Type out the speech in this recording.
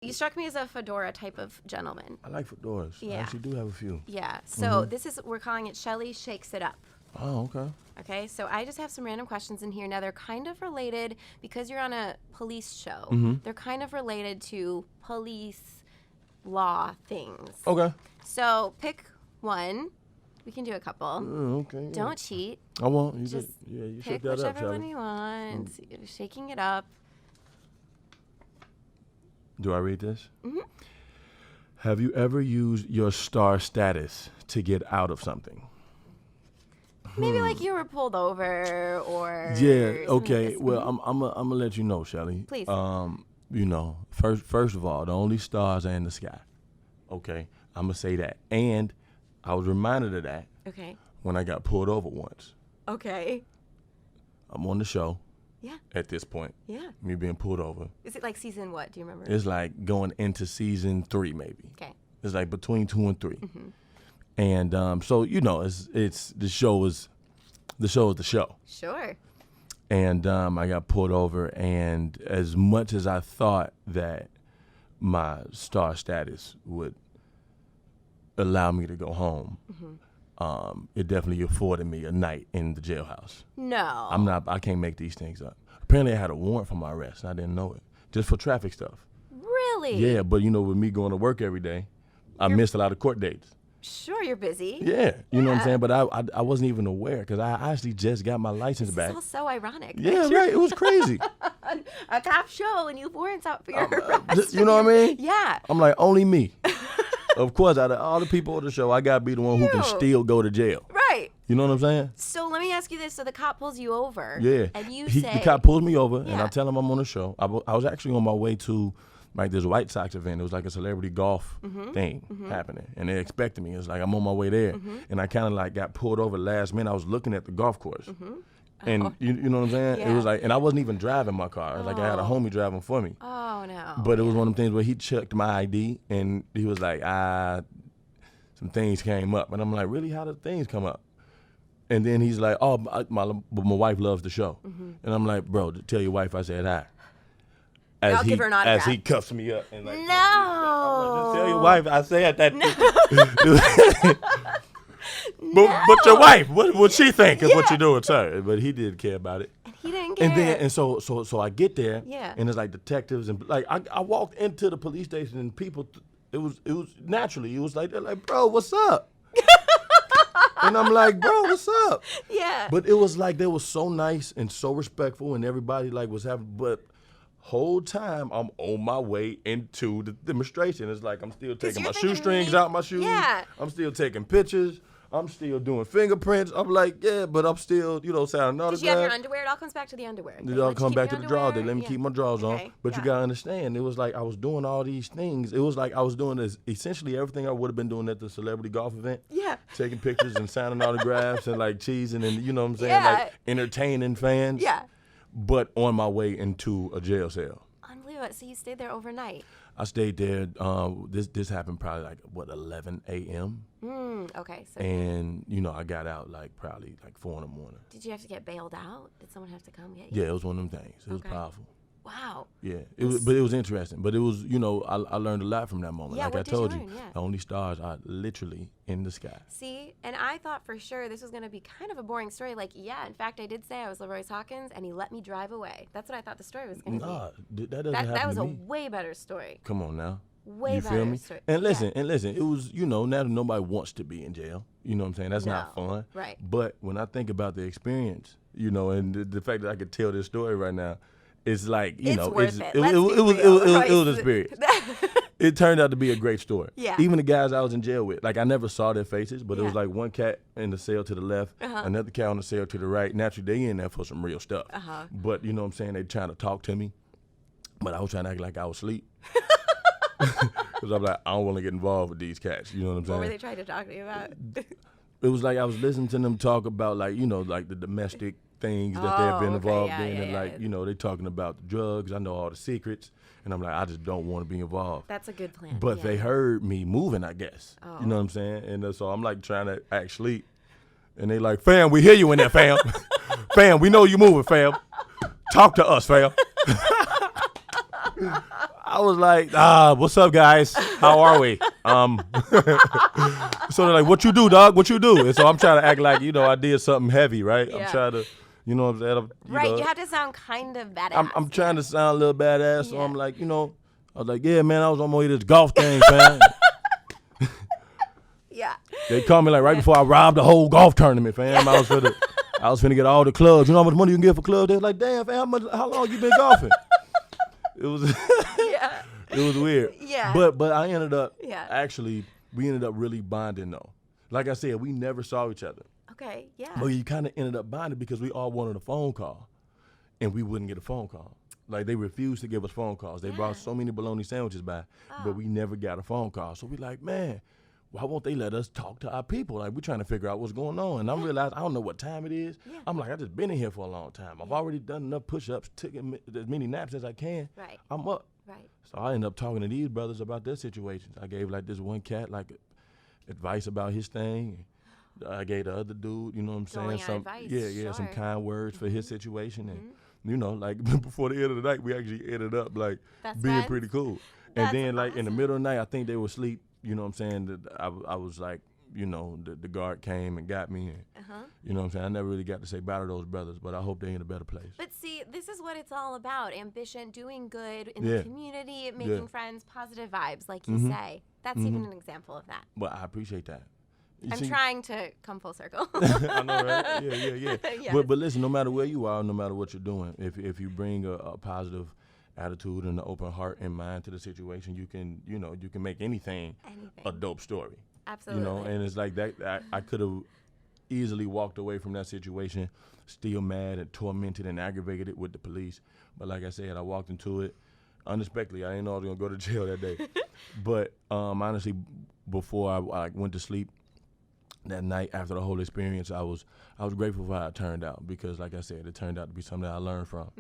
You struck me as a fedora type of gentleman. I like fedoras. Yeah. I actually do have a few. Yeah. So we're calling it Shelly Shakes It Up. Oh, okay. Okay, so I just have some random questions in here. Now, they're kind of related because you're on a police show. They're kind of related to police law things. Okay. So pick one. We can do a couple. Okay. Yeah. Don't cheat. I won't. You Just you pick shake that up, whichever one Shelly. you want. You're shaking it up. Do I read this? Have you ever used your star status to get out of something? Maybe like you were pulled over or Yeah. something Okay. like this. Well, I'm gonna let you know, Shelly. Please. You know, first of all, the only stars are in the sky. Okay. I'm gonna say that, and I was reminded of that Okay. when I got pulled over once. Okay. I'm on the show. Yeah. At this point, Yeah. me being pulled over. Is it like season what? Do you remember? It's like going into season 3, maybe. Okay. It's like between 2 and 3. And so you know, it's the show is the show. Sure. And I got pulled over, and as much as I thought that my star status would allow me to go home, it definitely afforded me a night in the jailhouse. No. I can't make these things up. Apparently I had a warrant for my arrest, and I didn't know it. Just for traffic stuff. Really? Yeah, but you know, with me going to work every day, I missed a lot of court dates. Sure, you're busy. Yeah, you know what I'm saying? But I wasn't even aware because I actually just got my license back. It's all so ironic. Yeah, right. It was crazy. A cop show and you have warrants out for your arrest. You know what I mean? Yeah. I'm like, only me. Of course, out of all the people on the show, I gotta be the one who can still go to jail. Right. You know what I'm saying? So let me ask you this. So the cop pulls you over. Yeah. And you The say. cop pulls me over, and Yeah. I tell him I'm on the show. I was actually on my way to like this White Sox event. It was like a celebrity golf thing happening, and they expected me. It was like I'm on my way there, and I kind of like got pulled over last minute. I was looking at the golf course, and you know what I'm saying? Yeah. It was like, and I wasn't even driving my car. It was like I had a homie driving for me. Oh, no. But it was one of them things where he checked my ID, and he was like, some things came up. And I'm like, really? How did things come up? And then he's like, oh, my wife loves the show. And I'm like, bro, tell your wife I said hi. I'll give her an autograph. As he cuffs me up. And like, No. just tell your wife I said that. But your wife, what she think of what you're doing, sir? But he didn't care about it. He didn't care. And so I get there, Yeah. and it's like detectives and like I walked into the police station and people, it was naturally, it was like they're like, bro, what's up? And I'm like, bro, what's up? Yeah. But it was like they were so nice and so respectful, and everybody like was having. But whole time I'm on my way into the demonstration. It's like I'm still taking my you're thinking shoestrings me- out my shoes. Yeah. I'm still taking pictures. I'm still doing fingerprints. I'm like, yeah, but I'm still, signing autographs. Did you have your underwear? It all comes back to the underwear. It all come back to the drawers. They let me Yeah. keep my drawers on. Okay, But yeah. you gotta understand, it was like I was doing all these things. It was like I was doing this essentially everything I would have been doing at the celebrity golf event. Yeah. Taking pictures and signing autographs and like cheesing and you know what I'm saying? Yeah. Like entertaining fans. Yeah. But on my way into a jail cell. Unbelievable. So you stayed there overnight. I stayed there. This happened probably like 11 a.m. Okay. So And I got out like probably like 4 in the morning. did you have to get bailed out? Did someone have to come get you? Yeah, it was one of them things. It was Okay. powerful. Wow. Yeah, but it was interesting. But it was, I learned a lot from that moment. Yeah, like what I did you told learn? Yeah. the only stars are literally in the sky. See, and I thought for sure this was going to be kind of a boring story. Like, yeah, in fact, I did say I was LaRoyce Hawkins, and he let me drive away. That's what I thought the story was going to Nah, be. that doesn't happen That was to a me. way better story. Come on now. Way you better feel me? story. And listen, Yeah. it was, now that nobody wants to be in jail. You know what I'm saying? That's not No, fun. right. But when I think about the experience, and the fact that I could tell this story right now, it's like, It's worth it. it Let's be was real, an Royce. experience. It turned out to be a great story. Yeah. Even the guys I was in jail with, like I never saw their faces, but it was Yeah. like one cat in the cell to the left, another cat on the cell to the right. Naturally, they in there for some real stuff. But you know what I'm saying? They trying to talk to me, but I was trying to act like I was asleep. Because I'm like, I don't want to get involved with these cats. You know what I'm saying? What were they trying to talk to you about? It was like I was listening to them talk about like, like the domestic things that they have been Oh, okay, involved yeah, in. yeah, And like, yeah. they talking about the drugs. I know all the secrets. And I'm like, I just don't want to be involved. That's a good plan. But yeah. they heard me moving, I guess. Oh. You know what I'm saying? And so I'm like trying to act sleep. And they like, fam, we hear you in there, fam. Fam, we know you moving, fam. Talk to us, fam. I was like, what's up, guys? How are we? So they're like, what you do, dog? What you do? And so I'm trying to act like, I did something heavy, right? Yeah. I'm trying to, what I'm saying? You have to sound kind of badass. I'm trying to sound a little badass, so Yeah. I'm like, I was like, yeah, man, I was on my way to this golf thing, fam. Yeah. They called me like right before I robbed the whole golf tournament, fam. I was finna get all the clubs. You know how much money you can get for clubs? They was like, damn, fam, how long you been golfing? It was Yeah. it was weird. Yeah. But I ended up we ended up really bonding though. Like I said, we never saw each other. Okay. Yeah. But you kind of ended up bonding because we all wanted a phone call, and we wouldn't get a phone call. Like they refused to give us phone calls. They brought so many bologna sandwiches by, but we never got a phone call. So we like, man, why won't they let us talk to our people? Like we're trying to figure out what's going on. And I realized I don't know what time it is. Yeah. I'm like, I just been in here for a long time. I've already done enough push-ups, taken as many naps as I can. Right. I'm up. Right. So I ended up talking to these brothers about their situations. I gave like this one cat like advice about his thing. I gave the other dude, you know what I'm saying? Some advice, sure. Some kind words for his situation. And like before the end of the night, we actually ended up like being pretty cool. And then like in the middle of the night, I think they were asleep. You know what I'm saying? That I was like, the guard came and got me. And, you know what I'm saying? I never really got to say bye to those brothers, but I hope they're in a better place. But see, this is what it's all about. Ambition, doing good in the community, making friends, positive vibes, like you say. That's even an example of that. Well, I appreciate that. I'm trying to come full circle. I know, right? Yeah. Yes. But listen, no matter where you are, no matter what you're doing, if you bring a positive attitude and an open heart and mind to the situation, you can make anything a dope story. Absolutely. And it's like that. I could have easily walked away from that situation, still mad and tormented and aggravated with the police. But like I said, I walked into it unexpectedly. I didn't know I was gonna go to jail that day. But honestly, before I went to sleep that night after the whole experience, I was grateful for how it turned out because, like I said, it turned out to be something that I learned from.